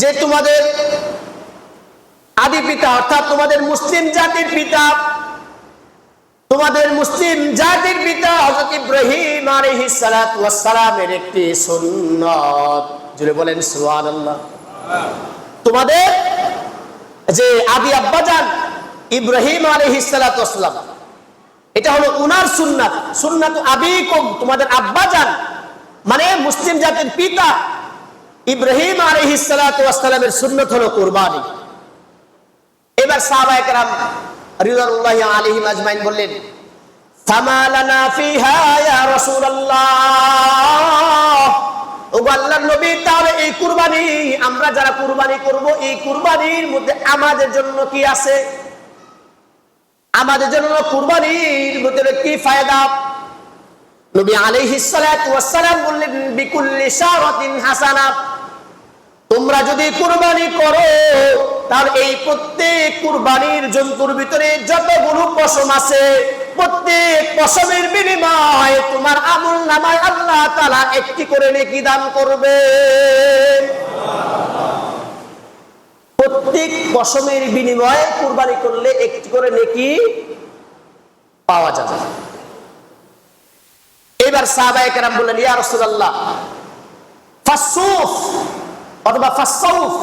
যে তোমাদের আদি পিতা অর্থাৎ তোমাদের মুসলিম জাতির পিতা, তোমাদের মুসলিম জাতির পিতা হযরত ইব্রাহিম আলাইহিস সালাতু ওয়াস সালামের একটি সুন্নাত, জুড়ে বলেন সুবহানাল্লাহ। তোমাদের যে আদি আব্বাজান ইব্রাহিম আলাইহিস সালাতু ওয়াস সালাম, এটা হলো উনার সুন্নাত। সুন্নাত আবিকুম, তোমাদের আব্বাজান মানে মুসলিম জাতির পিতা ইব্রাহিম আলাইহিস সালাতু ওয়াস সালামের সুন্নাত হলো কুরবানি। এবার সাহাবায়ে কেরাম রিদওয়ানুল্লাহি আলাইহিম আজমাইন বললেন, ফামা লানা ফিহা ইয়া রাসূলুল্লাহ, ও আল্লাহর নবী, তাহলে এই কুরবানি আমরা যারা কুরবানি করব, এই কুরবানির মধ্যে আমাদের জন্য কি আছে? আমাদের জন্য কুরবানির মধ্যে কি ফায়দা? নবী আলাইহিস সালাতু ওয়াস সালাম বললেন, বিকুল্লি শারাতিন হাসানা, তোমরা যদি কুরবানি করো তার এই প্রত্যেক কুরবানির জন্তুর ভিতরে যতগুলো পশম আছে, প্রত্যেক পশমের বিনিময়ে তোমার আমল নামায় আল্লাহ তাআলা একটি করে নেকি দান করবে। প্রত্যেক পশমের বিনিময়ে কুরবানি করলে একটি করে নেকি পাওয়া যাবে। এবার সাহাবায়ে কেরাম বললেন, ইয়া রাসূলুল্লাহ, ফাসসুফ অথবা ফাসসাউফ,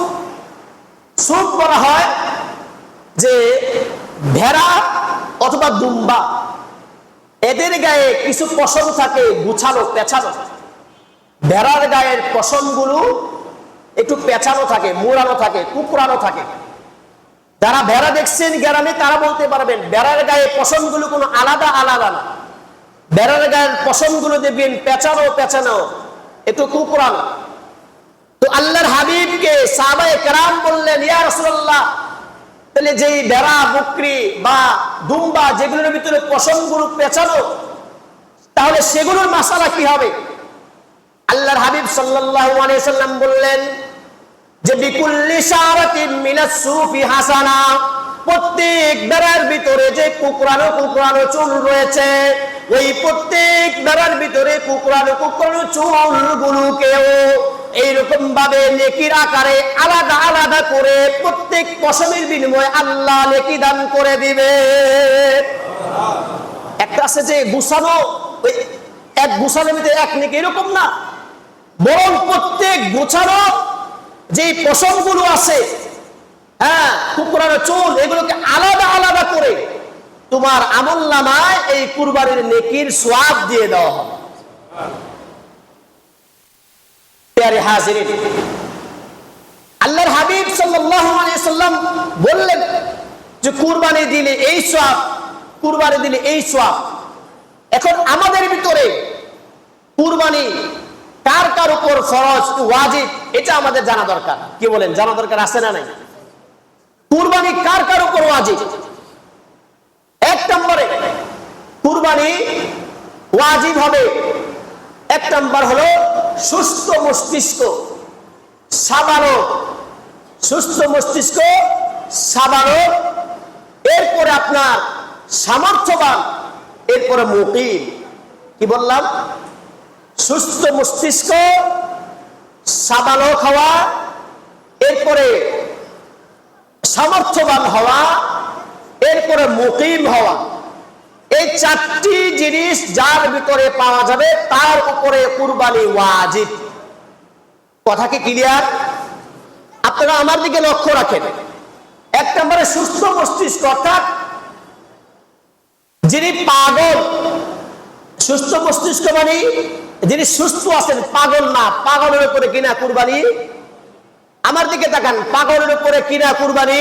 সুফ বলা হয় যে ভেড়া অথবা দুম্বা, এদের গায়ে কিছু পশম থাকে গুছানো পেঁচানো, ভেড়ার গায়ের পশমগুলো একটু পেঁচানো থাকে, মোড়ানো থাকে, কুকরানো থাকে। যারা ভেড়া দেখছেন গ্রামে তারা বলতে পারবেন ভেড়ার গায়ে পশমগুলো কোনো আলাদা আলাদা না, ভেড়ার গায়ের পশমগুলো দেখবেন পেঁচানো পেঁচানো, একটু কুকরানো। তো আল্লাহর হাবিবকে সাহাবায়ে কেরাম বললেন, ইয়া রাসূলুল্লাহ, তাহলে যেই ভেড়া বকরি বা দুম্বা যেগুলোর ভিতরে পশমগুলো পেঁচানো, তাহলে সেগুলোর মাসালা কি হবে? আল্লাহর হাবিব সাল্লাল্লাহু আলাইহি সাল্লাম বললেন যে বিকুল্লি শারাতিন মিনাস সুফি হাসানা, প্রত্যেক ভেড়ার ভিতরে যে কুকরানো কুকরানো চুল রয়েছে, ওই প্রত্যেক ভেড়ার ভিতরে কুকরানো কুকরানো চুলগুলোকেও এইরকম ভাবে নেকির আকারে আলাদা আলাদা করে প্রত্যেক পশমের বিনিময়ে আল্লাহ নেকি দান করে দিবে। একটা আছে যে গুছানো, ওই এক গুছানোর ভিতরে এক নেকি, এরকম না, বরং প্রত্যেক গুছানো যে পশমগুলো আছে, হ্যাঁ, কুকরানো চুল, এগুলোকে আলাদা আলাদা করে তোমার আমলনামায় এই কুরবানির নেকির সওয়াব দিয়ে দেওয়া হবে। প্যারে হাজিরিন, আল্লাহর হাবিব সাল্লাল্লাহু আলাইহি সাল্লাম বললেন যে কুরবানি দিলে এই সওয়াব, কুরবানি দিলে এই সওয়াব। এখন আমাদের ভিতরে কুরবানি কার কার উপর ফরজ ওয়াজিব, এটা আমাদের জানা দরকার। কি বলেন, জানা দরকার আছে না নাই? কুরবানি কার কার উপর ওয়াজিব? এক নম্বরে কুরবানি ওয়াজিব হবে, এক নম্বর হলো সুস্থ মস্তিষ্ক, সাবালক, সুস্থ মস্তিষ্ক সাবালক, এরপরে আপনার সামর্থ্যবান, এরপরে মুকিম। কি বললাম? সুস্থ মস্তিষ্ক, সাবালক হওয়া, এরপরে সামর্থ্যবান হওয়া, এরপরে মুকিম হওয়া। এই চারটি জিনিস যার ভিতরে পাওয়া যাবে তার উপরে কুরবানি ওয়াজিব। কথা কি ক্লিয়ার? আপনারা আমার দিকে লক্ষ্য রাখেন। এক নম্বরে সুস্থ মস্তিষ্ক, অর্থাৎ যিনি পাগল, সুস্থ মস্তিষ্ক মানে যিনি সুস্থ আছেন, পাগল না। পাগলের উপরে কিনা কুরবানি? আমার দিকে তাকান, পাগলের উপরে কিনা কুরবানি?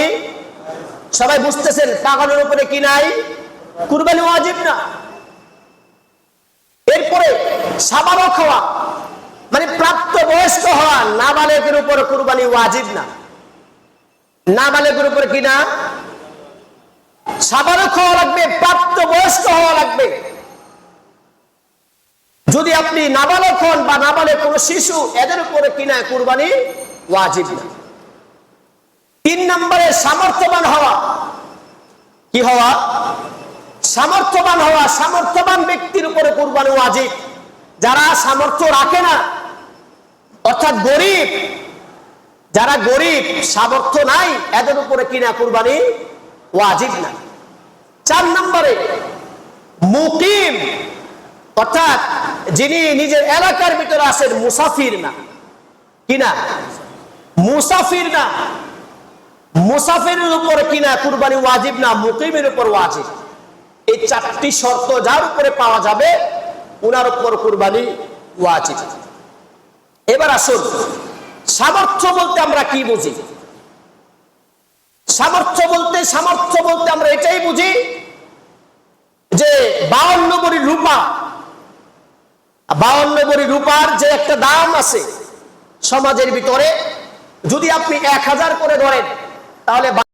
সবাই বুঝতেছেন পাগলের উপরে কি নাই? কুরবানি ওয়াজিব না। এরপরে সাবালক হওয়া মানে প্রাপ্ত বয়স্ক হওয়া, নাবালেগের উপরে কুরবানি ওয়াজিব না। নাবালেগের উপরে কি না? সাবালক হওয়া লাগবে, প্রাপ্ত বয়স্ক হওয়া লাগবে। যদি আপনি নাবালক হন বা নাবালেগ কোন শিশু, এদের উপরে কিনা কুরবানি ওয়াজিব না। 3 নম্বরে সামর্থ্যবান হওয়া। কি হওয়া? সামর্থ্যবান হওয়া। সামর্থ্যবান ব্যক্তির উপরে কুরবানি ওয়াজিব। যারা সামর্থ্য রাখে না, অর্থাৎ গরিব, যারা গরিব, সামর্থ্য নাই, এদের উপরে কিনা কুরবানি ওয়াজিব না। 4 নম্বরে মুকিম, অর্থাৎ যিনি নিজের এলাকার ভিতরে আছেন, মুসাফির না, কিনা মুসাফির না, মুসাফিরের উপরে কিনা কুরবানি ওয়াজিব না, মুকিমের উপর ওয়াজিব। এই 4টি শর্ত যার উপরে পাওয়া যাবে ওনার উপর কুরবানি ওয়াজিব। এবার আসুন, সামর্থ্য বলতে আমরা কি বুঝি? সামর্থ্য বলতে আমরা এটাই বুঝি যে 52 ভরি রূপা, 52 ভরি রূপার যে একটা দাম আছে সমাজের ভিতরে, যদি আপনি 1000 করে ধরেন তাহলে